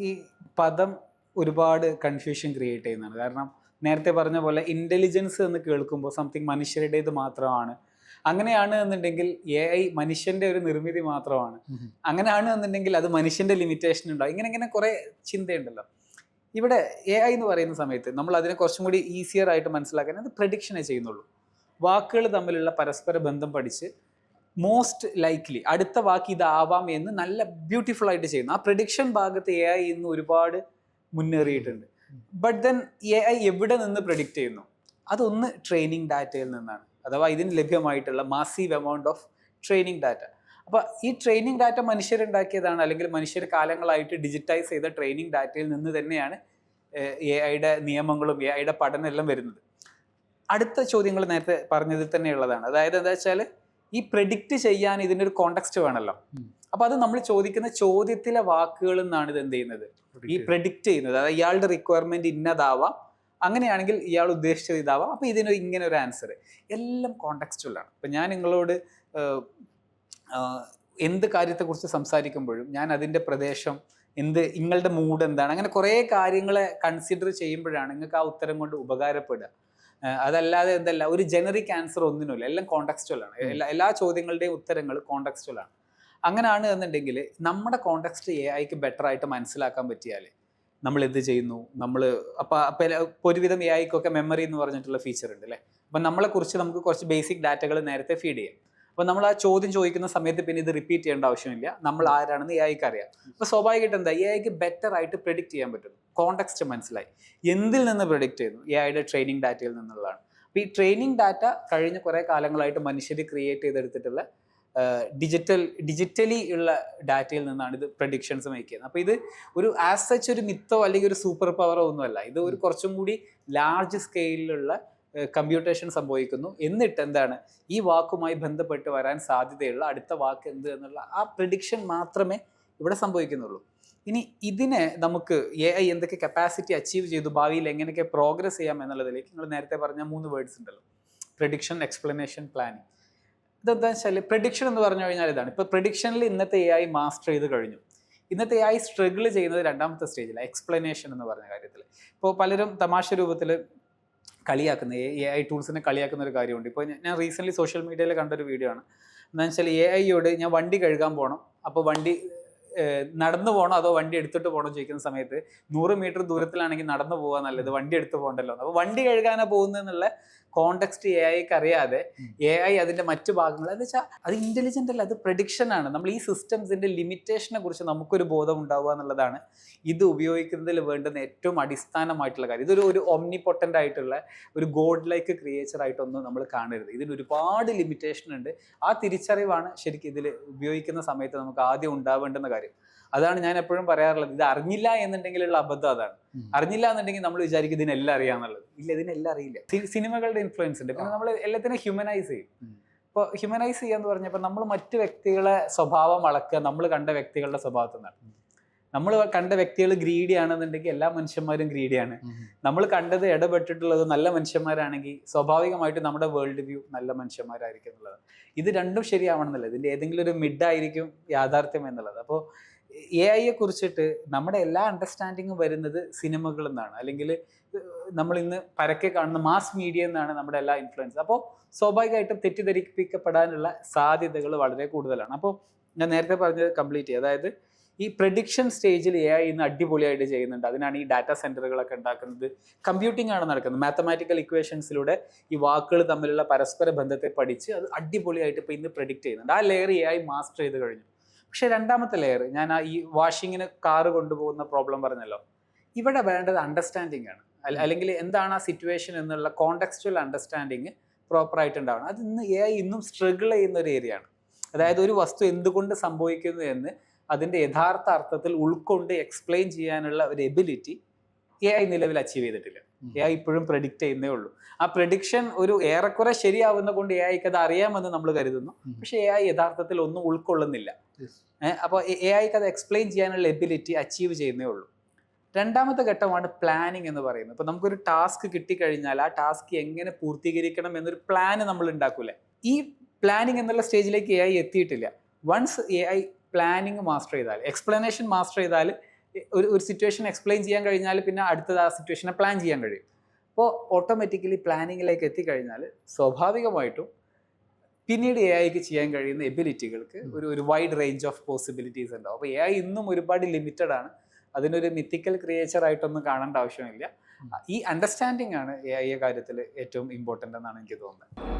ഈ പദം ഒരുപാട് കൺഫ്യൂഷൻ ക്രിയേറ്റ് ചെയ്യുന്നതാണ്. കാരണം നേരത്തെ പറഞ്ഞ പോലെ ഇൻ്റലിജൻസ് എന്ന് കേൾക്കുമ്പോൾ സംതിങ് മനുഷ്യരുടേത് മാത്രമാണ്. അങ്ങനെയാണ് എന്നുണ്ടെങ്കിൽ എ ഐ മനുഷ്യന്റെ ഒരു നിർമ്മിതി മാത്രമാണ്. അങ്ങനെയാണ് എന്നുണ്ടെങ്കിൽ അത് മനുഷ്യന്റെ ലിമിറ്റേഷൻ ഉണ്ടാവും. ഇങ്ങനെ ഇങ്ങനെ കുറെ ചിന്തയുണ്ടല്ലോ. ഇവിടെ എ ഐ എന്ന് പറയുന്ന സമയത്ത് നമ്മൾ അതിനെ കുറച്ചും കൂടി ഈസിയർ ആയിട്ട് മനസ്സിലാക്കാൻ അത് പ്രഡിക്ഷനെ ചെയ്യുന്നുള്ളൂ. വാക്കുകൾ തമ്മിലുള്ള പരസ്പര ബന്ധം പഠിച്ച് മോസ്റ്റ് ലൈക്ലി അടുത്ത വാക്ക് ഇതാവാം എന്ന് നല്ല ബ്യൂട്ടിഫുൾ ആയിട്ട് ചെയ്യുന്നു. ആ പ്രഡിക്ഷൻ ഭാഗത്ത് എ ഐ ഇന്ന് ഒരുപാട് മുന്നേറിയിട്ടുണ്ട്. ബട്ട് ദെൻ എ ഐ എവിടെ നിന്ന് പ്രഡിക്റ്റ് ചെയ്യുന്നു? അതൊന്ന് ട്രെയിനിങ് ഡാറ്റയിൽ നിന്നാണ്, അഥവാ ഇതിന് ലഭ്യമായിട്ടുള്ള massive amount of training data. അപ്പോൾ ഈ ട്രെയിനിങ് ഡാറ്റ മനുഷ്യരുണ്ടാക്കിയതാണ്, അല്ലെങ്കിൽ മനുഷ്യർ കാലങ്ങളായിട്ട് ഡിജിറ്റൈസ് ചെയ്ത ട്രെയിനിങ് ഡാറ്റയിൽ നിന്ന് തന്നെയാണ് എ ഐയുടെ നിയമങ്ങളും എ ഐയുടെ പഠനം എല്ലാം വരുന്നത്. അടുത്ത ചോദ്യങ്ങൾ നേരത്തെ പറഞ്ഞതിൽ തന്നെയുള്ളതാണ്. അതായത് എന്താ വെച്ചാൽ ഈ പ്രെഡിക്റ്റ് ചെയ്യാൻ ഇതിൻ്റെ ഒരു കോണ്ടെക്സ്റ്റ് വേണമല്ലോ. അപ്പൊ അത് നമ്മൾ ചോദിക്കുന്ന ചോദ്യത്തിലെ വാക്കുകളിൽ നിന്നാണ് ഇത് എന്ത് ചെയ്യുന്നത്, ഈ പ്രെഡിക്റ്റ് ചെയ്യുന്നത്. അതായത് ഇയാളുടെ റിക്വയർമെന്റ് ഇന്നതാവാം, അങ്ങനെയാണെങ്കിൽ ഇയാൾ ഉദ്ദേശിച്ചത് ഇതാവാം, അപ്പൊ ഇതിന് ഇങ്ങനെ ഒരു ആൻസർ. എല്ലാം കോണ്ടെക്സ്റ്റുവലാണ്. ഇപ്പൊ ഞാൻ നിങ്ങളോട് എന്ത് കാര്യത്തെക്കുറിച്ച് സംസാരിക്കുമ്പോഴും ഞാൻ അതിന്റെ പ്രദേശം എന്ത്, നിങ്ങളുടെ മൂഡ് എന്താണ്, അങ്ങനെ കുറേ കാര്യങ്ങളെ കൺസിഡർ ചെയ്യുമ്പോഴാണ് നിങ്ങൾക്ക് ആ ഉത്തരം കൊണ്ട് ഉപകാരപ്പെടുക. അതല്ലാതെ എന്തല്ല ഒരു ജനറിക് ആൻസർ ഒന്നിനുമില്ല. എല്ലാം കോണ്ടെക്സ്റ്റുവലാണ്. എല്ലാ ചോദ്യങ്ങളുടെയും ഉത്തരങ്ങൾ കോണ്ടെക്സ്റ്റുവലാണ്. അങ്ങനെയാണ് എന്നുണ്ടെങ്കിൽ നമ്മുടെ കോണ്ടെക്സ്റ്റ് എ ഐക്ക് ബെറ്റർ ആയിട്ട് മനസ്സിലാക്കാൻ പറ്റിയാൽ നമ്മൾ എന്ത് ചെയ്യുന്നു, നമ്മൾ അപ്പോൾ ഒരുവിധം എ ഐക്കൊക്കെ മെമ്മറി എന്ന് പറഞ്ഞിട്ടുള്ള ഫീച്ചർ ഉണ്ട് അല്ലേ. അപ്പം നമ്മളെക്കുറിച്ച് നമുക്ക് കുറച്ച് ബേസിക് ഡാറ്റകൾ നേരത്തെ ഫീഡ് ചെയ്യാം. അപ്പോൾ നമ്മൾ ആ ചോദ്യം ചോദിക്കുന്ന സമയത്ത് പിന്നെ ഇത് റിപ്പീറ്റ് ചെയ്യേണ്ട ആവശ്യമില്ല. നമ്മൾ ആരാണെന്ന് എ ഐക്ക് അറിയാം. അപ്പോൾ സ്വാഭാവികമായിട്ട് എന്താ, എ ഐക്ക് ബെറ്റർ ആയിട്ട് പ്രെഡിക്റ്റ് ചെയ്യാൻ പറ്റും. കോണ്ടെക്സ്റ്റ് മനസ്സിലായി. എന്തിൽ നിന്ന് പ്രെഡിക്റ്റ് ചെയ്യുന്നു? എ ഐയുടെ ട്രെയിനിങ് ഡാറ്റയിൽ നിന്നുള്ളതാണ്. അപ്പോൾ ഈ ട്രെയിനിങ് ഡാറ്റ കഴിഞ്ഞ കുറേ കാലങ്ങളായിട്ട് മനുഷ്യർ ക്രിയേറ്റ് ചെയ്തെടുത്തിട്ടുള്ള ഡിജിറ്റലി ഉള്ള ഡാറ്റയിൽ നിന്നാണ് ഇത് പ്രഡിക്ഷൻസ് മേക്ക് ചെയ്യുന്നത്. അപ്പോൾ ഇത് ഒരു ആസ് സച്ച് ഒരു മിത്തോ അല്ലെങ്കിൽ ഒരു സൂപ്പർ പവറോ ഒന്നുമല്ല. ഇത് ഒരു കുറച്ചും കൂടി ലാർജ് സ്കെയിലിലുള്ള കമ്പ്യൂട്ടേഷൻ സംഭവിക്കുന്നു. എന്നിട്ട് എന്താണ്, ഈ വാക്കുമായി ബന്ധപ്പെട്ട് വരാൻ സാധ്യതയുള്ള അടുത്ത വാക്ക് എന്ത് എന്നുള്ള ആ പ്രിഡിക്ഷൻ മാത്രമേ ഇവിടെ സംഭവിക്കുന്നുള്ളൂ. ഇനി ഇതിനെ നമുക്ക് എ ഐ എന്തൊക്കെ കപ്പാസിറ്റി അച്ചീവ് ചെയ്തു, ഭാവിയിൽ എങ്ങനെയൊക്കെ പ്രോഗ്രസ് ചെയ്യാം എന്നുള്ളതിലേക്ക് നിങ്ങൾ നേരത്തെ പറഞ്ഞ 3 വേർഡ്സ് ഉണ്ടല്ലോ, പ്രഡിക്ഷൻ, എക്സ്പ്ലനേഷൻ, പ്ലാനിങ്. ഇതെന്താ വെച്ചാൽ പ്രഡിക്ഷൻ എന്ന് പറഞ്ഞു കഴിഞ്ഞാൽ ഇതാണ്. ഇപ്പോൾ പ്രഡിക്ഷനിൽ ഇന്നത്തെ എ ഐ മാസ്റ്റർ ചെയ്ത് കഴിഞ്ഞു. ഇന്നത്തെ എ ഐ സ്ട്രഗിൾ ചെയ്യുന്നത് രണ്ടാമത്തെ സ്റ്റേജിൽ എക്സ്പ്ലനേഷൻ എന്ന് പറഞ്ഞ കാര്യത്തിൽ. ഇപ്പോൾ പലരും തമാശ രൂപത്തിൽ കളിയാക്കുന്ന എ ഐ ടൂൾസിനെ കളിയാക്കുന്ന ഒരു കാര്യമുണ്ട്. ഇപ്പോൾ ഞാൻ റീസെൻ്റ്ലി സോഷ്യൽ മീഡിയയിൽ കണ്ടൊരു വീഡിയോ ആണ്. എന്താണെന്ന് വെച്ചാൽ എ ഐയോട് ഞാൻ വണ്ടി കഴുകാൻ പോകണം, അപ്പോൾ വണ്ടി നടന്നു പോകണോ അതോ വണ്ടി എടുത്തിട്ട് പോകണോ ചോദിക്കുന്ന സമയത്ത് 100 മീറ്റർ ദൂരത്തിലാണെങ്കിൽ നടന്നു പോകാൻ നല്ലത്, വണ്ടി എടുത്ത് പോകണ്ടല്ലോ. അപ്പോൾ വണ്ടി കഴുകാനാണ് പോകുന്നതെന്നുള്ള കോണ്ടെക്സ്റ്റ് എ ഐക്ക് അറിയാതെ എ ഐ അതിൻ്റെ മറ്റു ഭാഗങ്ങൾ എന്ന് വെച്ചാൽ അത് ഇൻ്റലിജൻ്റ് അല്ല, അത് പ്രഡിക്ഷൻ ആണ്. നമ്മൾ ഈ സിസ്റ്റംസിൻ്റെ ലിമിറ്റേഷനെ കുറിച്ച് നമുക്കൊരു ബോധം ഉണ്ടാവുക എന്നുള്ളതാണ് ഇത് ഉപയോഗിക്കുന്നതിൽ വേണ്ടുന്ന ഏറ്റവും അടിസ്ഥാനമായിട്ടുള്ള കാര്യം. ഇതൊരു ഒംനിപൊട്ടൻ്റ് ആയിട്ടുള്ള ഒരു ഗോഡ് ലൈക്ക് ക്രിയേച്ചർ ആയിട്ടൊന്നും നമ്മൾ കാണരുത്. ഇതിന് ഒരുപാട് ലിമിറ്റേഷൻ ഉണ്ട്. ആ തിരിച്ചറിവാണ് ശരിക്കും ഇതിൽ ഉപയോഗിക്കുന്ന സമയത്ത് നമുക്ക് ആദ്യം ഉണ്ടാവേണ്ടുന്ന കാര്യം. അതാണ് ഞാൻ എപ്പോഴും പറയാറുള്ളത്. ഇത് അറിഞ്ഞില്ല എന്നുണ്ടെങ്കിലുള്ള അബദ്ധം അതാണ്. അറിഞ്ഞില്ല എന്നുണ്ടെങ്കിൽ നമ്മൾ വിചാരിക്കും ഇതിനെല്ലാം അറിയാന്നുള്ളത്. ഇല്ല, ഇതിനെല്ലാം അറിയില്ല. സിനിമകളുടെ ഇൻഫ്ലുവൻസ് ഉണ്ട്. പിന്നെ നമ്മൾ എല്ലാത്തിനും ഹ്യൂമനൈസ് ചെയ്യും. ഇപ്പോൾ ഹ്യൂമനൈസ് ചെയ്യാന്ന് പറഞ്ഞപ്പോൾ നമ്മൾ മറ്റു വ്യക്തികളെ സ്വഭാവം അളക്കുക നമ്മൾ കണ്ട വ്യക്തികളുടെ സ്വഭാവത്തിൽ നിന്നാണ്. നമ്മൾ കണ്ട വ്യക്തികൾ ഗ്രീഡി ആണെന്നുണ്ടെങ്കിൽ എല്ലാ മനുഷ്യന്മാരും ഗ്രീഡിയാണ്. നമ്മൾ കണ്ടത് ഇടപെട്ടിട്ടുള്ളത് നല്ല മനുഷ്യന്മാരാണെങ്കിൽ സ്വാഭാവികമായിട്ട് നമ്മുടെ വേൾഡ് വ്യൂ നല്ല മനുഷ്യന്മാരായിരിക്കും എന്നുള്ളത്. ഇത് രണ്ടും ശരിയാവണമെന്നില്ല. ഇതിൻ്റെ ഏതെങ്കിലും ഒരു മിഡായിരിക്കും യാഥാർത്ഥ്യം എന്നുള്ളത്. അപ്പോൾ എ ഐയെ കുറിച്ചിട്ട് നമ്മുടെ എല്ലാ അണ്ടർസ്റ്റാൻഡിങ്ങും വരുന്നത് സിനിമകളിൽ നിന്നാണ്, അല്ലെങ്കിൽ നമ്മൾ ഇന്ന് പരക്കെ കാണുന്ന മാസ് മീഡിയ എന്നാണ് നമ്മുടെ എല്ലാ ഇൻഫ്ലുവൻസ്. അപ്പോൾ സ്വാഭാവികമായിട്ടും തെറ്റിദ്ധരിപ്പിക്കപ്പെടാനുള്ള സാധ്യതകൾ വളരെ കൂടുതലാണ്. അപ്പോൾ ഞാൻ നേരത്തെ പറഞ്ഞത് കംപ്ലീറ്റ് ചെയ്യുക. അതായത് ഈ പ്രഡിക്ഷൻ സ്റ്റേജിൽ എ ഐ ഇന്ന് അടിപൊളിയായിട്ട് ചെയ്യുന്നുണ്ട്. അതിനാണ് ഈ ഡാറ്റാ സെന്ററുകളൊക്കെ ഉണ്ടാക്കുന്നത്. കമ്പ്യൂട്ടിംഗ് ആണ് നടക്കുന്നത്. മാത്തമാറ്റിക്കൽ ഇക്വേഷൻസിലൂടെ ഈ വാക്കുകൾ തമ്മിലുള്ള പരസ്പര ബന്ധത്തെ പഠിച്ച് അത് അടിപൊളിയായിട്ട് ഇപ്പോൾ ഇന്ന് പ്രഡിക്റ്റ് ചെയ്യുന്നുണ്ട്. ആ ലെയർ എ ഐ മാസ്റ്റർ ചെയ്ത് കഴിഞ്ഞു. പക്ഷെ രണ്ടാമത്തെ ലെയർ, ഞാൻ ഈ വാഷിങ്ങിന് കാറ് കൊണ്ടുപോകുന്ന പ്രോബ്ലം പറഞ്ഞല്ലോ, ഇവിടെ വേണ്ടത് അണ്ടർസ്റ്റാൻഡിങ് ആണ്. അല്ലെങ്കിൽ എന്താണ് ആ സിറ്റുവേഷൻ എന്നുള്ള കോണ്ടെക്സ്റ്റുവൽ അണ്ടർസ്റ്റാൻഡിങ് പ്രോപ്പറായിട്ട് ഉണ്ടാവണം. അത് ഇന്ന് എ ഐ ഇന്നും സ്ട്രഗിൾ ചെയ്യുന്ന ഒരു ഏരിയ ആണ്. അതായത് ഒരു വസ്തു എന്തുകൊണ്ട് സംഭവിക്കുന്നു എന്ന് അതിൻ്റെ യഥാർത്ഥ അർത്ഥത്തിൽ ഉൾക്കൊണ്ട് എക്സ്പ്ലെയിൻ ചെയ്യാനുള്ള ഒരു എബിലിറ്റി എ ഐ നിലവിൽ അച്ചീവ് ചെയ്തിട്ടില്ല. എ ഐ ഇപ്പോഴും പ്രഡിക്റ്റ് ചെയ്യുന്നേ ഉള്ളൂ. ആ പ്രഡിക്ഷൻ ഒരു ഏറെക്കുറെ ശരിയാവുന്ന കൊണ്ട് എ ഐക്ക് അത് അറിയാമെന്ന് നമ്മൾ കരുതുന്നു. പക്ഷെ എ ഐ യഥാർത്ഥത്തിൽ ഒന്നും ഉൾക്കൊള്ളുന്നില്ല. അപ്പോൾ എ ഐക്ക് അത് എക്സ്പ്ലെയിൻ ചെയ്യാനുള്ള എബിലിറ്റി അച്ചീവ് ചെയ്യുന്നേ ഉള്ളൂ. രണ്ടാമത്തെ ഘട്ടമാണ് പ്ലാനിങ് എന്ന് പറയുന്നത്. ഇപ്പോൾ നമുക്കൊരു ടാസ്ക് കിട്ടിക്കഴിഞ്ഞാൽ ആ ടാസ്ക് എങ്ങനെ പൂർത്തീകരിക്കണം എന്നൊരു പ്ലാന് നമ്മൾ ഉണ്ടാക്കൂലേ. ഈ പ്ലാനിങ് എന്നുള്ള സ്റ്റേജിലേക്ക് എ ഐ എത്തിയിട്ടില്ല. Once A I planning master ചെയ്താൽ, എക്സ്പ്ലനേഷൻ മാസ്റ്റർ ചെയ്താൽ ഒരു സിറ്റുവേഷൻ എക്സ്പ്ലെയിൻ ചെയ്യാൻ കഴിഞ്ഞാൽ പിന്നെ അടുത്തത് ആ സിറ്റുവേഷനെ പ്ലാൻ ചെയ്യാൻ കഴിയും. അപ്പോൾ ഓട്ടോമാറ്റിക്കലി പ്ലാനിങ്ങിലേക്ക് എത്തിക്കഴിഞ്ഞാൽ സ്വാഭാവികമായിട്ടും പിന്നീട് എ ഐക്ക് ചെയ്യാൻ കഴിയുന്ന എബിലിറ്റികൾക്ക് ഒരു വൈഡ് റേഞ്ച് ഓഫ് പോസിബിലിറ്റീസ് ഉണ്ടാവും. അപ്പോൾ എ ഐ ഇന്നും ഒരുപാട് ലിമിറ്റഡ് ആണ്. അതിനൊരു മിത്തിക്കൽ ക്രിയേച്ചർ ആയിട്ടൊന്നും കാണേണ്ട ആവശ്യമില്ല. ഈ അണ്ടർസ്റ്റാൻഡിങ് ആണ് എ ഐ കാര്യത്തിൽ ഏറ്റവും ഇമ്പോർട്ടൻ്റ് എന്നാണ് എനിക്ക് തോന്നുന്നത്.